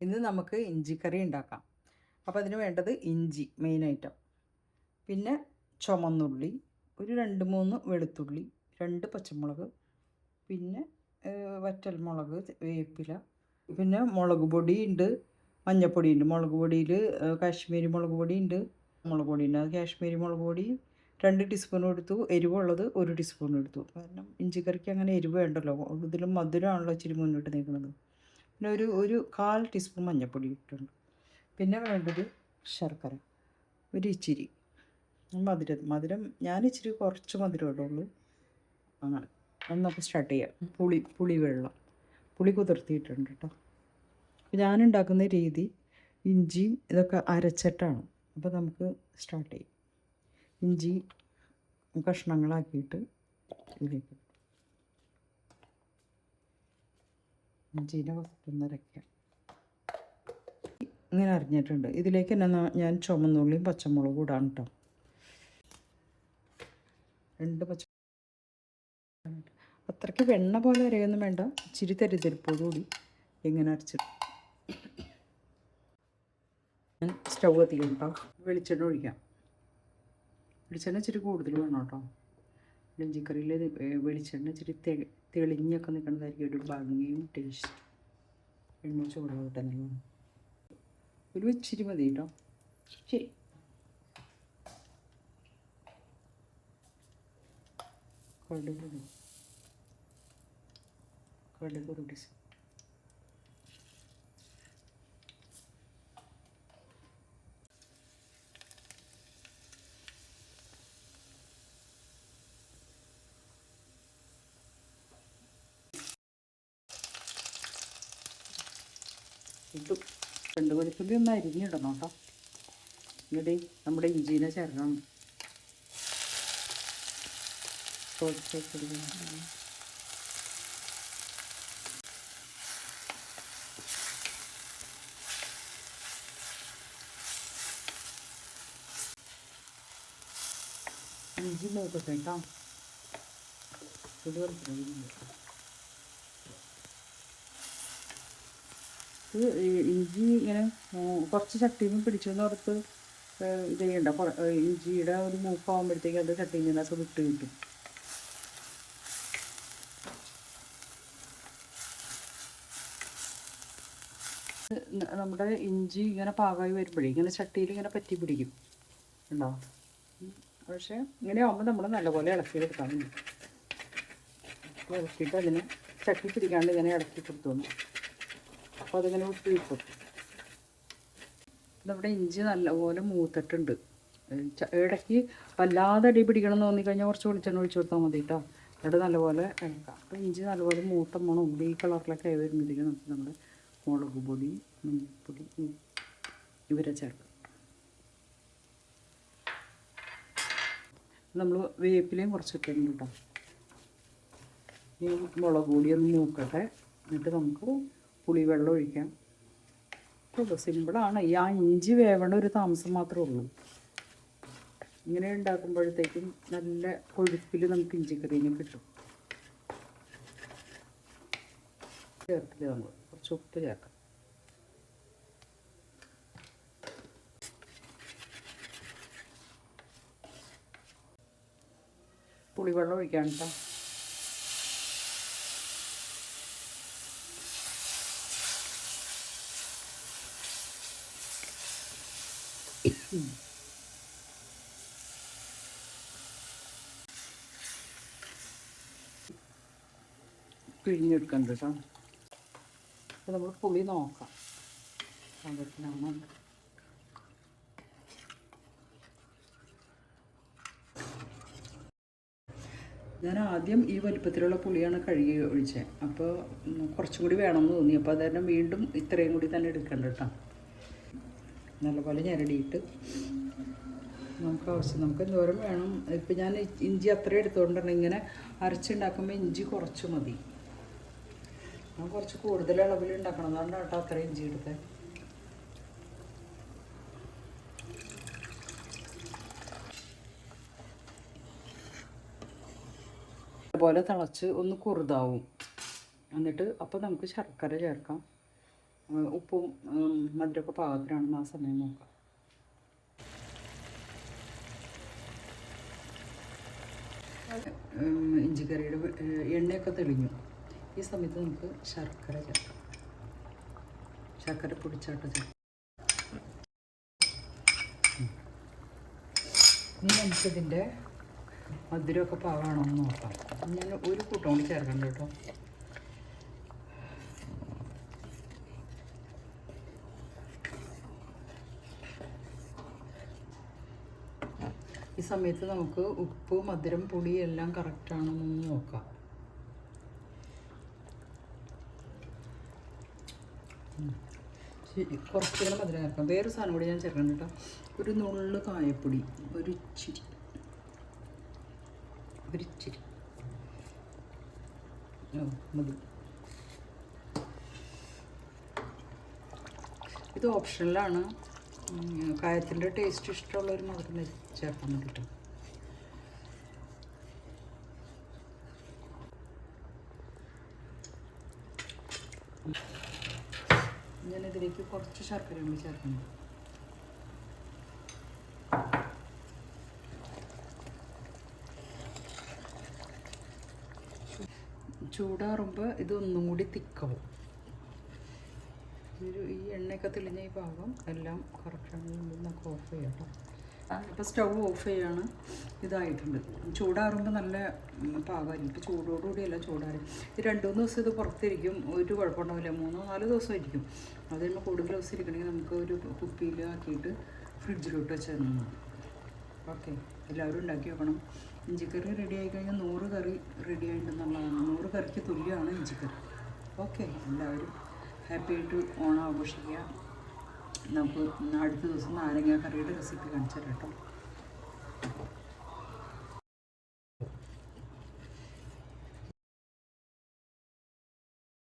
ഇന്ന് നമുക്ക് ഇഞ്ചിക്കറി ഉണ്ടാക്കാം. അപ്പോൾ അതിന് വേണ്ടത് ഇഞ്ചി മെയിൻ ഐറ്റം, പിന്നെ ചുമന്നുള്ളി, ഒരു 2-3 വെളുത്തുള്ളി, 2 പച്ചമുളക്, പിന്നെ വറ്റൽമുളക്, വേപ്പില, പിന്നെ മുളക് പൊടി ഉണ്ട്, മഞ്ഞൾപ്പൊടി ഉണ്ട്. മുളക് പൊടിയിൽ കാശ്മീരി മുളക് പൊടി ഉണ്ട്, മുളക് പൊടി ഉണ്ട്. അത് കാശ്മീരി മുളക് പൊടി 2 ടീസ്പൂൺ എടുത്തു, എരിവുള്ളത് 1 ടീസ്പൂൺ എടുത്തു. കാരണം ഇഞ്ചിക്കറിക്ക് അങ്ങനെ എരിവ് വേണ്ടല്ലോ, ഇതിലും മധുരമാണല്ലോ ഇച്ചിരി മുന്നോട്ട് നിൽക്കുന്നത്. പിന്നെ ഒരു 1/4 ടീസ്പൂൺ മഞ്ഞൾപ്പൊടി ഇട്ടിട്ടുണ്ട്. പിന്നെ വേണ്ടത് ശർക്കര, ഒരു ഇച്ചിരി മധുരം ഞാൻ ഇച്ചിരി കുറച്ച് മധുരം ഇടുള്ളൂ. അങ്ങനെ നമുക്ക് സ്റ്റാർട്ട് ചെയ്യാം. പുളി കുതിർത്തിയിട്ടുണ്ട് കേട്ടോ. ഞാനുണ്ടാക്കുന്ന രീതി ഇഞ്ചിയും ഇതൊക്കെ അരച്ചിട്ടാണ്. അപ്പോൾ നമുക്ക് സ്റ്റാർട്ട് ചെയ്യാം. ഇഞ്ചി കഷ്ണങ്ങളാക്കിയിട്ട് ഇതിലേക്ക് ഇഞ്ചീനെ വറുത്തൊന്നരയ്ക്കാം. ഇങ്ങനെ അരിഞ്ഞിട്ടുണ്ട്. ഇതിലേക്ക് തന്നെ ഞാൻ ചുമന്നുള്ളിയും പച്ചമുളകും ഇടാണ് കേട്ടോ. 2 പച്ച, അത്രയ്ക്ക് വെണ്ണ പോലെ അരയൊന്നും വേണ്ട, ഇച്ചിരി തരിതരിപ്പോടുകൂടി ഇങ്ങനെ അരച്ചിട്ട് ഞാൻ സ്റ്റൗ കത്തിക്കും കേട്ടോ. വെളിച്ചെണ്ണ ഒഴിക്കാം. വെളിച്ചെണ്ണ ഇച്ചിരി കൂടുതൽ വേണം കേട്ടോ. ഇഞ്ചിക്കറിയിൽ വെളിച്ചെണ്ണ ഇച്ചിരി തെളിഞ്ഞൊക്കെ നിൽക്കുന്നതായിരിക്കും ഒരു ഭംഗിയും ടേസ്റ്റ്. എണ്ണ ചൂടാകട്ടെ തന്നെ, ഒരു ഇച്ചിരി മതി കേട്ടോ. ശരി, കടുക് ഒരു ടീസ്പൂൺ, ഇട്ടു. 2 വെളുത്തുള്ളി ഒന്ന് അരിഞ്ഞിടണം കേട്ടോ. എന്നിട്ട് നമ്മുടെ ഇഞ്ചീനെ ചേർക്കണം. ഇഞ്ചി നോക്കട്ടെ കേട്ടോ. ഇഞ്ചി ഇങ്ങനെ കുറച്ച് ചട്ടിയിൽ പിടിച്ചെന്ന് ഓർത്ത് ഇത് ചെയ്യണ്ട. ഇഞ്ചിയുടെ ഒരു മൂപ്പാകുമ്പോഴത്തേക്ക് അത് ചട്ടിയിൽ നിന്നൊക്കെ വിട്ട് കിട്ടും. നമ്മുടെ ഇഞ്ചി ഇങ്ങനെ പാകമായി വരുമ്പോഴേ ഇങ്ങനെ ചട്ടിയിൽ ഇങ്ങനെ പറ്റി പിടിക്കും, ഉണ്ടോ? പക്ഷേ ഇങ്ങനെ ആകുമ്പോൾ നമ്മൾ നല്ലപോലെ ഇളക്കിയെടുക്കാൻ മതി. ഇളക്കിയിട്ട് അതിന് ചട്ടി പിടിക്കാണ്ട് ഇങ്ങനെ ഇളക്കി കൊടുത്തോന്നു. അപ്പോൾ അതിങ്ങനെ വിട്ട് കിട്ടും. നമ്മുടെ ഇഞ്ചി നല്ലപോലെ മൂത്തിട്ടുണ്ട്. ഇടയ്ക്ക് വല്ലാതെ അടി പിടിക്കണം എന്ന് തോന്നിക്കഴിഞ്ഞാൽ കുറച്ച് വെളിച്ചെണ്ണ ഒഴിച്ച് കൊടുത്താൽ മതി കേട്ടോ. അവിടെ നല്ലപോലെ ഇളക്കാം. അപ്പോൾ ഇഞ്ചി നല്ലപോലെ മൂത്ത മണം ഈ കളറിലൊക്കെ ആയി വരുമ്പോഴത്തേക്കും നമുക്ക് നമ്മുടെ മുളക് പൊടി, മഞ്ഞൾപ്പൊടി ഇവരെ ചേർക്കാം. നമ്മൾ വേപ്പിലയും കുറച്ചിട്ടുണ്ട് കേട്ടോ. ഈ മുളക് പൊടി ഒന്ന് മൂക്കട്ടെ, എന്നിട്ട് നമുക്ക് പുളിവെള്ളം ഒഴിക്കാം. സിമ്പിളാണ്. ആ ഇഞ്ചി വേവണ ഒരു താമസം മാത്രമേ ഉള്ളൂ. ഇങ്ങനെ ഉണ്ടാക്കുമ്പോഴത്തേക്കും നല്ല കൊഴുപ്പിൽ നമുക്ക് ഇഞ്ചിക്കറിനെ കിട്ടും. ചേർത്തില്ല, നമ്മൾ കുറച്ച് ഉപ്പ് ചേർക്കാം. പുളിവെള്ളം ഒഴിക്കാം കേട്ടോ. പിഴിഞ്ഞെടുക്കണ്ട കേട്ടോ. അപ്പോൾ നമ്മൾ പുളി നോക്കാം പാകത്തിനാണോ. ഞാൻ ആദ്യം ഈ വലിപ്പത്തിലുള്ള പുളിയാണ് കഴുകി ഒഴിച്ചത്. അപ്പോൾ കുറച്ചും കൂടി വേണമെന്ന് തോന്നി. അപ്പോൾ അത് കാരണം വീണ്ടും ഇത്രയും കൂടി തന്നെ എടുക്കണ്ട കേട്ടോ. നല്ലപോലെ ഞെരടിയിട്ട് നമുക്ക് എന്തോരം വേണം. ഇപ്പം ഞാൻ ഇഞ്ചി അത്രയും എടുത്തുകൊണ്ടാണ്. ഇങ്ങനെ അരച്ചുണ്ടാക്കുമ്പോൾ ഇഞ്ചി കുറച്ച് മതി. ഞാൻ കുറച്ച് കൂടുതൽ അളവിൽ ഉണ്ടാക്കണം, അതുകൊണ്ടാണ് കേട്ടോ അത്രയും ഇഞ്ചി എടുത്തത്. അതുപോലെ തിളച്ച് ഒന്ന് കുറുതാവും. എന്നിട്ട് അപ്പോൾ നമുക്ക് ശർക്കര ചേർക്കാം. ഉപ്പും മധുരമൊക്കെ പാകത്തിനാണെന്ന് ആ സമയം നോക്കാം. ഇഞ്ചിക്കറിയുടെ എണ്ണയൊക്കെ തെളിഞ്ഞു. ഈ സമയത്ത് നമുക്ക് ശർക്കര ചേർക്കാം. ശർക്കര പൊടിച്ചാട്ട് ചേർക്കാം. ഇനി നമുക്കിതിൻ്റെ മധുരമൊക്കെ പാകമാണോ എന്ന് നോക്കാം. ഞാൻ ഒരു കൂട്ടം കൂടി ചേർക്കണ്ട കേട്ടോ. ഈ സമയത്ത് നമുക്ക് ഉപ്പ്, മധുരം, പുളി എല്ലാം കറക്റ്റാണെന്നൊന്ന് നോക്കാം. കുറച്ചുകൂടെ മധുരം ചേർക്കാം. വേറൊരു സാധനം കൂടി ഞാൻ ചേർക്കണം കേട്ടോ. ഒരു നുള്ളു കായപ്പൊടി, ഒരിച്ചിരി. മതി. ഇത് ഓപ്ഷനിലാണ്. കായത്തിൻ്റെ ടേസ്റ്റ് ഇഷ്ടമുള്ളവർ മാത്രം ചേർക്കാൻ വേണ്ടിയിട്ട്. ഞാനിതിലേക്ക് കുറച്ച് ശർക്കര കൂടി ചേർക്കണം. ചൂടാറുമ്പോൾ ഇതൊന്നും കൂടി തിക്കാവും. ഈ എണ്ണയൊക്കെ തെളിഞ്ഞ ഈ ഭാഗം എല്ലാം കറക്റ്റാണ്. നമുക്ക് ഓഫ് ചെയ്യാം കേട്ടോ. ഇപ്പോൾ സ്റ്റൗ ഓഫ് ചെയ്യാണ്. ഇതായിട്ടുണ്ട്. ചൂടാറുമ്പോൾ നല്ല പാകമായിരിക്കും. ഇപ്പോൾ ചൂടോടുകൂടിയല്ല ചൂടാറി. ഇത് 2-3 ദിവസം ഇത് പുറത്തിരിക്കും. ഒരു കുഴപ്പമുണ്ടാവില്ല. 3-4 ദിവസമായിരിക്കും. അത് കഴിയുമ്പോൾ കൂടുതൽ ദിവസം ഇരിക്കണമെങ്കിൽ നമുക്ക് ഒരു കുപ്പിയിൽ ആക്കിയിട്ട് ഫ്രിഡ്ജിലോട്ട് വെച്ചാൽ മതി. ഓക്കെ, എല്ലാവരും ഉണ്ടാക്കി വെക്കണം. ഇഞ്ചിക്കറി റെഡി ആയി കഴിഞ്ഞാൽ 100 കറി റെഡി ആയിട്ടുണ്ടെന്നുള്ളതാണ്. 100 കറിക്ക് തുല്യമാണ് ഇഞ്ചിക്കറി. ഓക്കെ, എല്ലാവരും ഹാപ്പി ആയിട്ട് ഓണം ആഘോഷിക്കുക. നമുക്ക് അടുത്ത ദിവസം നാരങ്ങ കറിയുടെ റെസിപ്പി കാണിച്ചു തരാം കേട്ടോ.